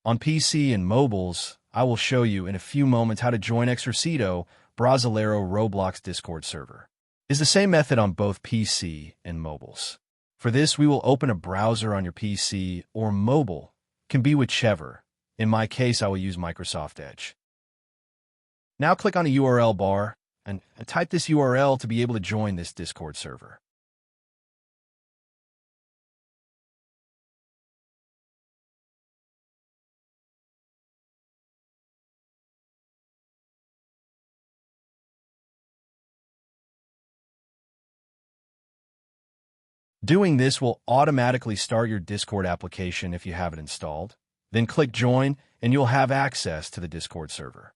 On PC and mobiles, I will show you in a few moments how to join EXERCITO Brasileiro Roblox Discord server. It's the same method on both PC and mobiles. For this, we will open a browser on your PC or mobile, can be whichever. In my case, I will use Microsoft Edge. Now click on the URL bar and type this URL to be able to join this Discord server. Doing this will automatically start your Discord application if you have it installed. Then click Join, and you'll have access to the Discord server.